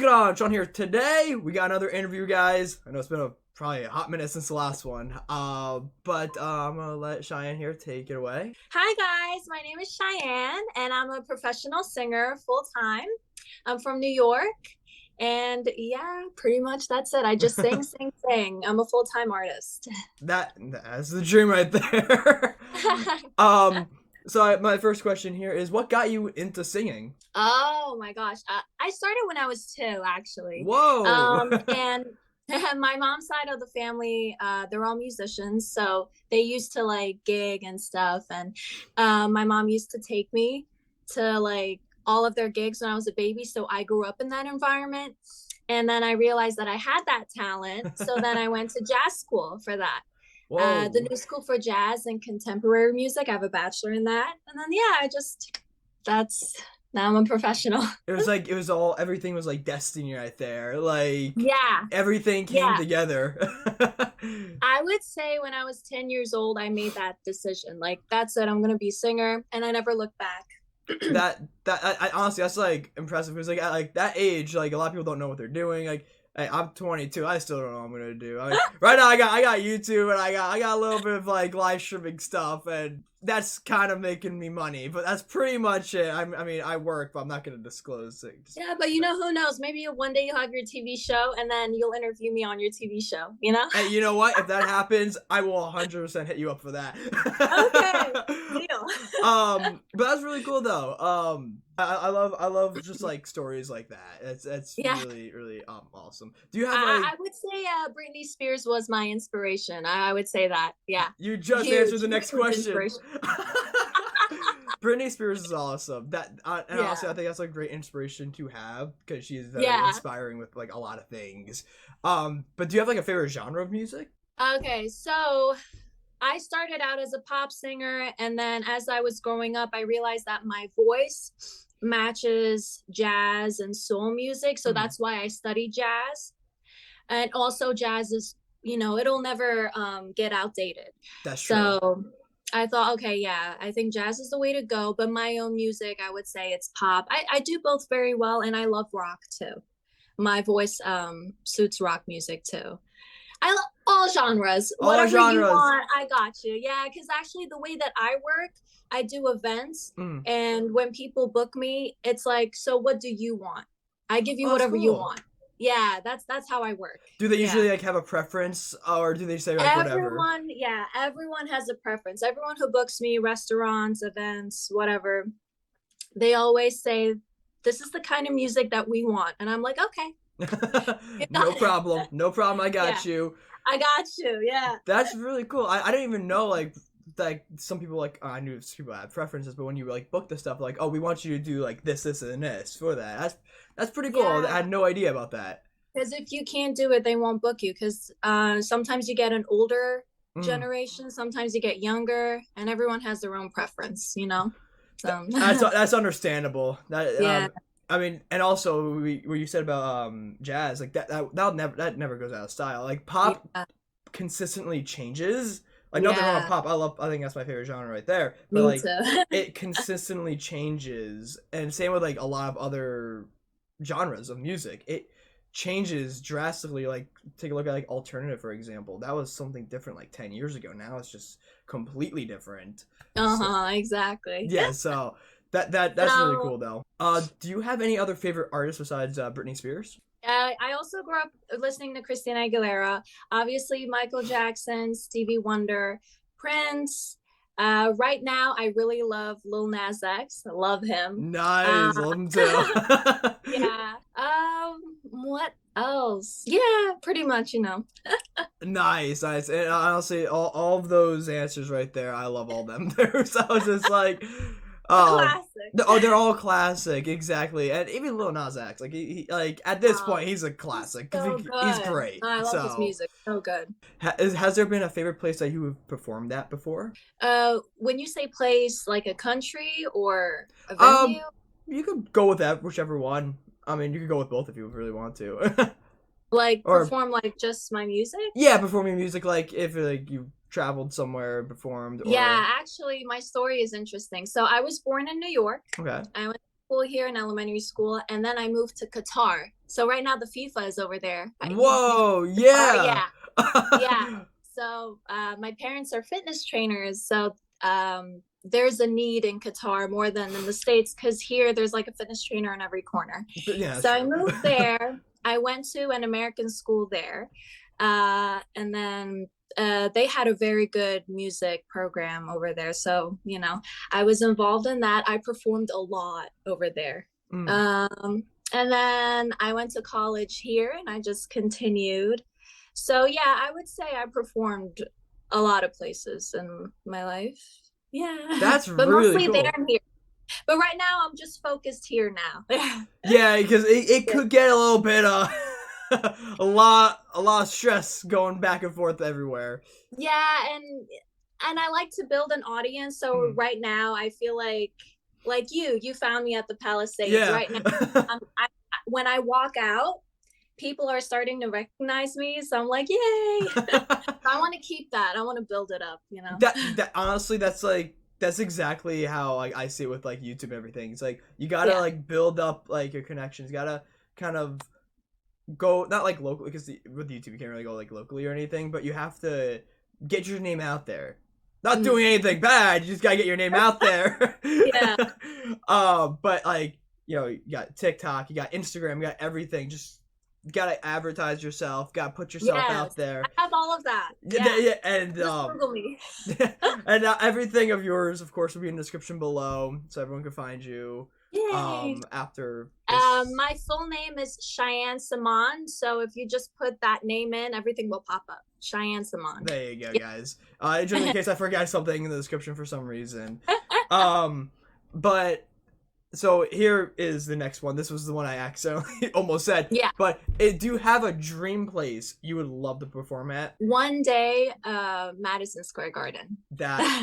going on? Sean here. Today, we got another interview, guys. I know it's been probably a hot minute since the last one. But I'm going to let Cheyenne here take it away. Hi guys, my name is Sheyenne and I'm a professional singer full time. I'm from New York and yeah, pretty much that's it. I just sing, sing, sing. I'm a full-time artist. That's the dream right there. um, so my first question here is, what got you into singing? Oh my gosh. I started when I was 2 actually. Whoa. And my mom's side of the family, they're all musicians, so they used to like gig and stuff. And my mom used to take me to like all of their gigs when I was a baby, so I grew up in that environment. And then I realized that I had that talent, so then I went to jazz school for that. Whoa. The New School for Jazz and Contemporary Music. I have a bachelor in that, and then yeah, that's now I'm a professional. Everything was like destiny right there. Like, Yeah. everything came together. I would say when I was 10 years old, I made that decision. Like, that's it. I'm going to be a singer. And I never looked back. I honestly, that's like impressive, because like at like that age, like a lot of people don't know what they're doing. Like, hey, I'm 22, I still don't know what I'm gonna do. Right now I got YouTube, and I got a little bit of like live streaming stuff, and that's kind of making me money, but that's pretty much it. I mean, I work, but I'm not gonna disclose things. Yeah, but who knows? Maybe one day you'll have your TV show, and then you'll interview me on your TV show. Hey, you know what? If that happens, I will 100% hit you up for that. Okay, deal. But that's really cool though. I love just like stories like that. That's really awesome. Do you have I would say Britney Spears was my inspiration. I would say that. Yeah. You just answered the next question. Britney Spears is awesome. Honestly, I think that's a great inspiration to have, because she is very inspiring with like a lot of things. But do you have like a favorite genre of music? Okay, so I started out as a pop singer, and then as I was growing up, I realized that my voice matches jazz and soul music, so that's why I studied jazz. And also jazz is, it'll never get outdated. That's true. So I thought, okay, yeah, I think jazz is the way to go, but my own music, I would say it's pop. I do both very well, and I love rock too. My voice suits rock music too. I love all genres. Whatever you want, I got you. Yeah, because actually the way that I work, I do events, and when people book me, it's like, so what do you want? I give you whatever you want. Yeah, that's how I work. Do they usually like have a preference, or do they say like whatever? Everyone has a preference. Everyone who books me, restaurants, events, whatever, they always say, this is the kind of music that we want. And I'm like, okay. No problem. I got you. I got you. Yeah. That's really cool. I didn't even know like some people like, I knew some people had preferences, but when you like book the stuff, like, oh, we want you to do like this, and this for that. That's pretty cool. I had no idea about that. Because if you can't do it, they won't book you. Because sometimes you get an older generation, sometimes you get younger, and everyone has their own preference. So that's understandable. I mean, and also what you said about jazz, like that never goes out of style. Like pop consistently changes. Like nothing wrong with pop. I think that's my favorite genre right there. But like it consistently changes, and same with like a lot of other genres of music. It changes drastically. Like take a look at like alternative, for example. That was something different like 10 years ago. Now it's just completely different. Exactly. Yeah. So. That's really cool though. Do you have any other favorite artists besides Britney Spears? I also grew up listening to Christina Aguilera, obviously Michael Jackson, Stevie Wonder, Prince. Right now, I really love Lil Nas X. I love him. Nice, love him too. Yeah. What else? Yeah, pretty much, Nice. And honestly, all of those answers right there, I love all them there. So I was just like, classic. They're all classic, exactly. And even Lil Nas X, like he like at this point, he's a classic because he's great. I love his music, so good. Has there been a favorite place that you have performed at before? When you say place, like a country or a venue? You could go with that, whichever one. I mean, you could go with both if you really want to. Like perform like just my music? Yeah, performing music, like if like you traveled somewhere, performed. Yeah, actually, my story is interesting. So I was born in New York. Okay. I went to school here, in elementary school, and then I moved to Qatar. So right now the FIFA is over there. Whoa, Qatar, yeah. yeah, yeah. So my parents are fitness trainers, so there's a need in Qatar more than in the States, because here there's like a fitness trainer in every corner. Yeah, So I true. moved there. I went to an American school there, and then they had a very good music program over there. So, I was involved in that. I performed a lot over there. Mm. And then I went to college here and I just continued. So, yeah, I would say I performed a lot of places in my life. Yeah. That's But really mostly there cool. and here. But right now I'm just focused here now. Yeah, because it could get a little bit a lot of stress going back and forth everywhere. Yeah, and I like to build an audience. So Mm. right now I feel like you found me at the Palisades. Yeah. Right now, when I walk out, people are starting to recognize me. So I'm like, yay! I want to keep that. I want to build it up. That honestly, that's exactly how like I see it with like YouTube and everything. It's like you gotta like build up like your connections. You gotta kind of go not like locally, because with YouTube you can't really go like locally or anything, but you have to get your name out there. Not doing anything bad, you just gotta get your name out there. Yeah. But like, you got TikTok, you got Instagram, you got everything. Just gotta advertise yourself, gotta put yourself out there. I have all of that. Yeah, and just Google me. and everything of yours, of course, will be in the description below, so everyone can find you. Yay. After my full name is Sheyenne Semaan, so if you just put that name in, everything will pop up. Sheyenne Semaan. There you go, guys. Just in case I forgot something in the description for some reason. But so here is the next one. This was the one I accidentally almost said. Yeah. But do you have a dream place you would love to perform at? One day, Madison Square Garden.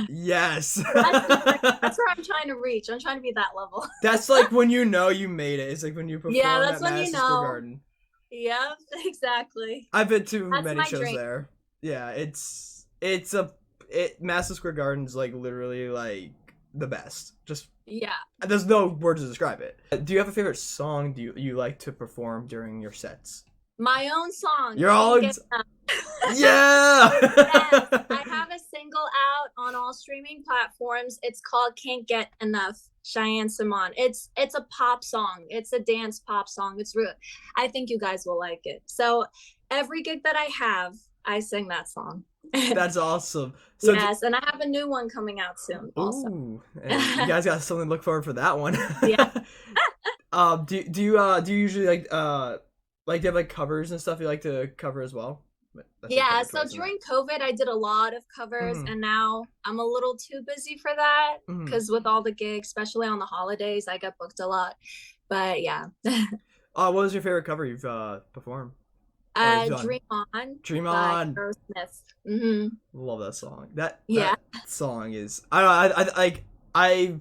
Yes. That's where I'm trying to reach. I'm trying to be that level. That's like when you made it. It's like when you perform that's at when Madison Square Garden. Yep, exactly. I've been to That's many shows dream. there. Yeah, Madison Square Garden is like literally like the best. Just there's no words to describe it. Do you have a favorite song you like to perform during your sets? My own song. Your own. Yeah. Yes, I have a single out on all streaming platforms. It's called "Can't Get Enough." Sheyenne Semaan. It's a pop song. It's a dance pop song. It's real. I think you guys will like it. So every gig that I have, I sing that song. That's awesome. So yes, and I have a new one coming out soon. Also, ooh, and you guys got something to look forward for that one. Yeah. Do you usually like do you have like covers and stuff you like to cover as well? Yeah, so during COVID I did a lot of covers, and now I'm a little too busy for that because with all the gigs, especially on the holidays, I get booked a lot. But yeah. What was your favorite cover you've performed? Dream On. Dream On. Smith. Love that song. That song is I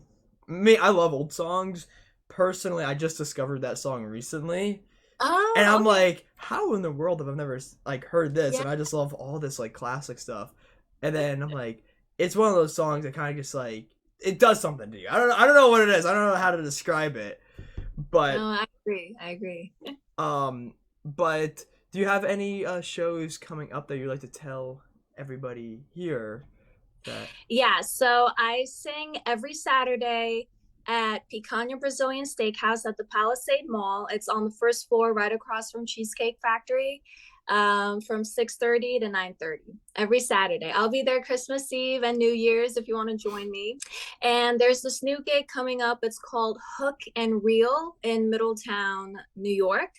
love old songs. Personally, I just discovered that song recently. Oh, and I'm like, how in the world have I never like heard this? Yeah. And I just love all this like classic stuff. And then I'm like, it's one of those songs that kind of just like it does something to you. I don't know what it is. I don't know how to describe it. But no, I agree. But do you have any shows coming up that you'd like to tell everybody here? Yeah, so I sing every Saturday at Picanha Brazilian Steakhouse at the Palisade Mall. It's on the first floor right across from Cheesecake Factory, from 6:30 to 9:30 every Saturday. I'll be there Christmas Eve and New Year's if you want to join me. And there's this new gig coming up. It's called Hook and Reel in Middletown, New York.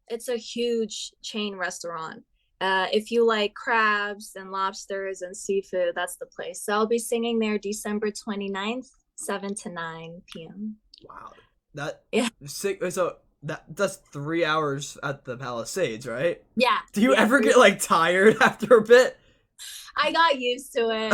It's a huge chain restaurant. If you like crabs and lobsters and seafood, that's the place. So I'll be singing there December 29th, 7 to 9 p.m. Wow. So that's 3 hours at the Palisades, right? Yeah. Do you ever get like tired after a bit? I got used to it.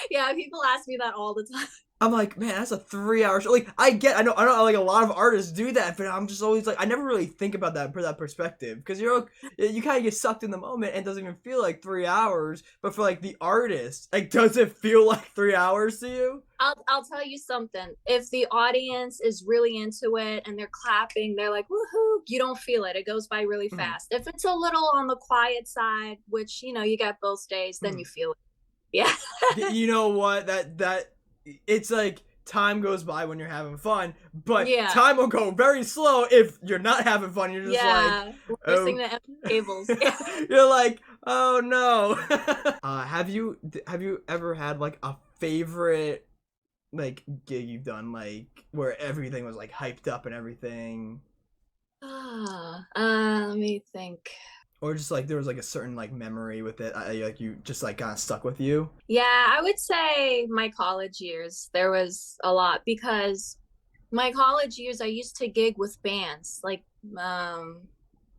Yeah, people ask me that all the time. I'm like, man, that's a 3 hour show. Like, I know, like a lot of artists do that, but I'm just always like, I never really think about that perspective because you kind of get sucked in the moment and it doesn't even feel like 3 hours. But for like the artist, like, does it feel like 3 hours to you? I'll tell you something. If the audience is really into it and they're clapping, they're like, woohoo, you don't feel it. It goes by really Mm, fast. If it's a little on the quiet side, which, you get both days, then mm. you feel it. Yeah. You know what? That it's like time goes by when you're having fun, but Yeah. time will go very slow if you're not having fun. You're just like, Yeah. Listening oh, to empty cables. Yeah. you're like, oh no. Have you ever had like a favorite like gig you've done, like where everything was like hyped up and everything, Let me think. or just like there was like a certain like memory with it, like you just like kind of stuck with you? Yeah, I would say my college years, there was a lot because my college years, I used to gig with bands, like, um,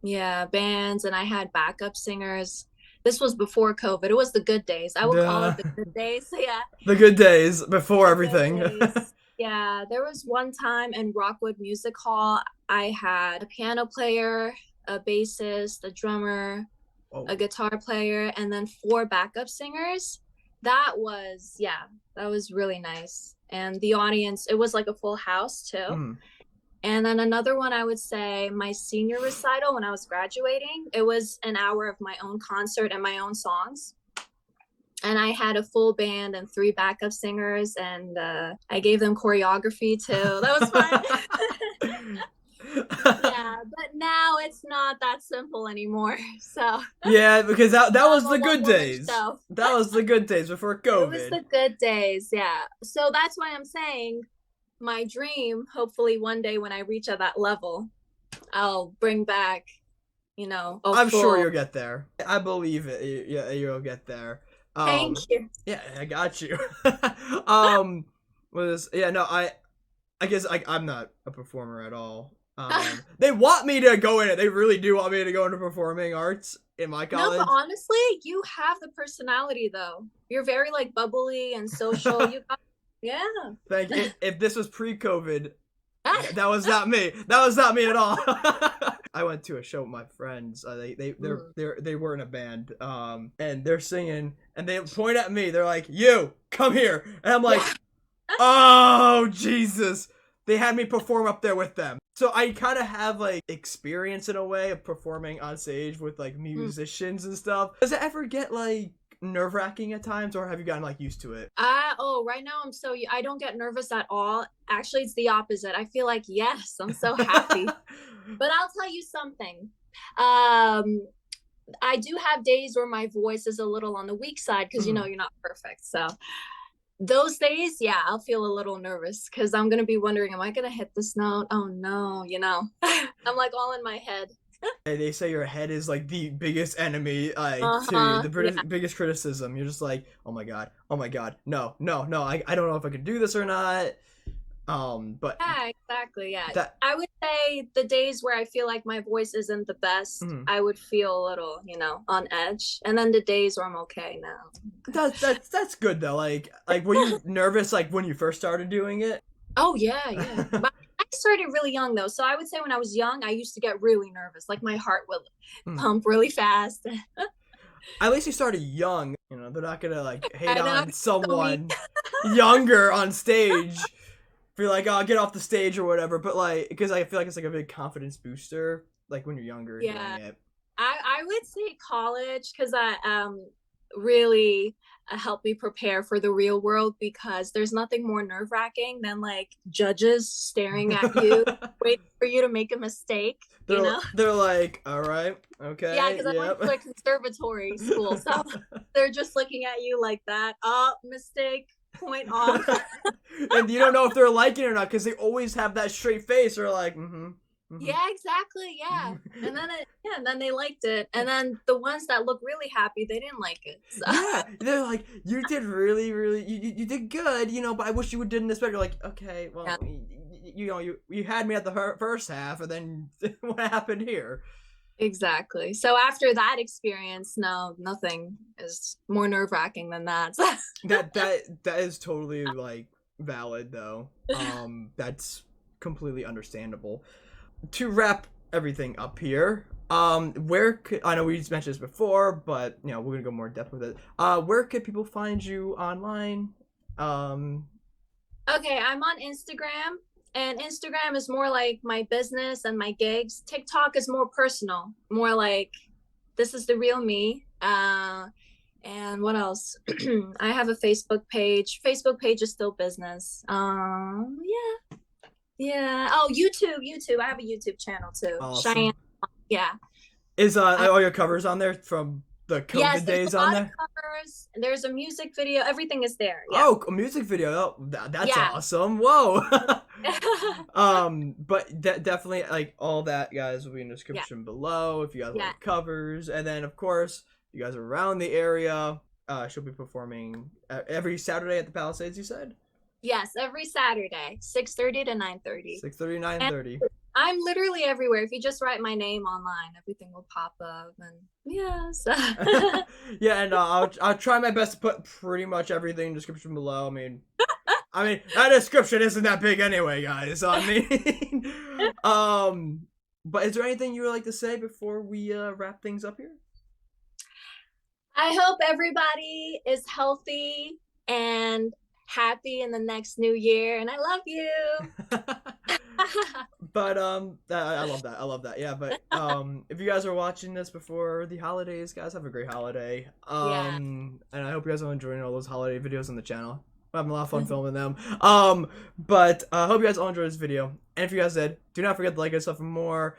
yeah, bands, and I had backup singers. This was before COVID. It was the good days. I would call it the The good days. Yeah, the good days before the good everything. days. Yeah, there was one time in Rockwood Music Hall, I had a piano player, a bassist, a drummer, Oh. a guitar player, and then four backup singers. Yeah, that was really nice. And the audience, it was like a full house too. Mm. And then another one, I would say my senior recital when I was graduating, it was an hour of my own concert and my own songs. And I had a full band and three backup singers, and I gave them choreography too. That was fun. Yeah, but now it's not that simple anymore. So Yeah, because that now I'm was a the good one woman days. show. That was the good days before It was COVID. the good days, yeah. So that's why I'm saying my dream, hopefully one day when I reach at that level, I'll bring back, a I'm sure full. you'll get there. I believe it. Yeah, you'll get there. Thank you. Yeah, I got you. um, was yeah, no, I guess I'm not a performer at all. They want me to go in it. They really do want me to go into performing arts in my No, but college. honestly, you have the personality though. You're very like bubbly and social. Yeah. Thank you. If this was pre-COVID, that was not me. That was not me at all. I went to a show with my friends. They were in a band. And they're singing, and they point at me. They're like, "You come here," and I'm like, "Oh Jesus!" They had me perform up there with them, so I kind of have like experience in a way of performing on stage with like musicians and stuff. Does it ever get like nerve-wracking at times, or have you gotten like used to it? Right now I don't get nervous at all. Actually, it's the opposite. I feel like, yes, I'm so happy. But I'll tell you something. Um, I do have days where my voice is a little on the weak side because you're not perfect. So those days, yeah, I'll feel a little nervous because I'm gonna be wondering, am I gonna hit this note? Oh no, I'm like all in my head. And they say your head is like the biggest enemy, like to you, the Yeah. biggest criticism. You're just like, oh my god, no, no, no, I don't know if I can do this or not. But Yeah, exactly. Yeah. that I would say the days where I feel like my voice isn't the best, mm, I would feel a little, on edge. And then the days where I'm okay now. that's good though. Like were you nervous like when you first started doing it? Oh, yeah, yeah. But I started really young though. So I would say when I was young, I used to get really nervous. Like my heart would Mm. pump really fast. At least you started young. They're not gonna like hate And then on I'm so mean. someone younger on stage. Feel like, oh, get off the stage or whatever. But like, because I feel like it's like a big confidence booster, like when you're younger Yeah. doing it. I would say college because I really helped me prepare for the real world because there's nothing more nerve-wracking than like judges staring at you, waiting for you to make a mistake, they're like, all right, okay, Yeah, because I yep. went to a conservatory school, so they're just looking at you like that. Oh, mistake, point off. And you don't know if they're liking it or not because they always have that straight face. They're like, Yeah, exactly. Yeah. And then they liked it. And then the ones that look really happy, they didn't like it. So. Yeah, they're like, you did really, really, you did good, but I wish you would done this better. Like, okay, well, Yeah. you had me at the first half, and then what happened here? Exactly. So after that experience, no, nothing is more nerve-wracking than that. That is totally like valid though. That's completely understandable. To wrap everything up here, where could, I know we just mentioned this before, but we're gonna go more in depth with it. Where could people find you online? Okay, I'm on Instagram, and Instagram is more like my business and my gigs. TikTok is more personal, more like this is the real me. And what else? I have a Facebook page. Facebook page is still business. Yeah, yeah. Oh, YouTube, YouTube. I have a YouTube channel too. Cheyenne. Awesome. Yeah. Is I, all your covers on there from the yes, COVID there's days a on lot of there? covers. There's a music video. Everything is there. Yeah. Oh, a music video. Oh, that's Yeah. awesome. Whoa. But definitely like all that, guys, will be in the Yeah. description below if you guys Yeah. like covers. And then of course, if you guys are around the area, she'll be performing every Saturday at the Palisades, you said? Yes, every Saturday, 6:30 to 9:30. 6:30, nine And thirty. I'm literally everywhere. If you just write my name online, everything will pop up. And yes. Yeah, and I'll try my best to put pretty much everything in the description below. I mean that description isn't that big anyway, guys. So I mean, but is there anything you would like to say before we wrap things up here? I hope everybody is healthy and happy in the next new year. And I love you. But I love that. I love that. Yeah, but if you guys are watching this before the holidays, guys, have a great holiday. Yeah. And I hope you guys are enjoying all those holiday videos on the channel. I'm having a lot of fun Mhm. filming them. But I hope you guys all enjoyed this video. And if you guys did, do not forget to like us stuff for more.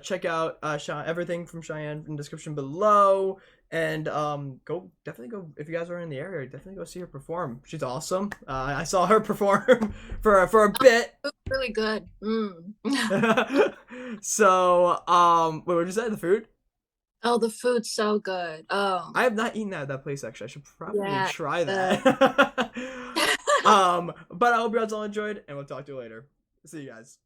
Check out everything from Cheyenne in the description below. And definitely go if you guys are in the area, definitely go see her perform. She's awesome. I saw her perform for a bit. Oh, really good. So what would you say? The food? Oh, the food's so good. Oh. I have not eaten at that place actually. I should probably Yeah. try that. But I hope you guys all enjoyed, and we'll talk to you later. See you guys.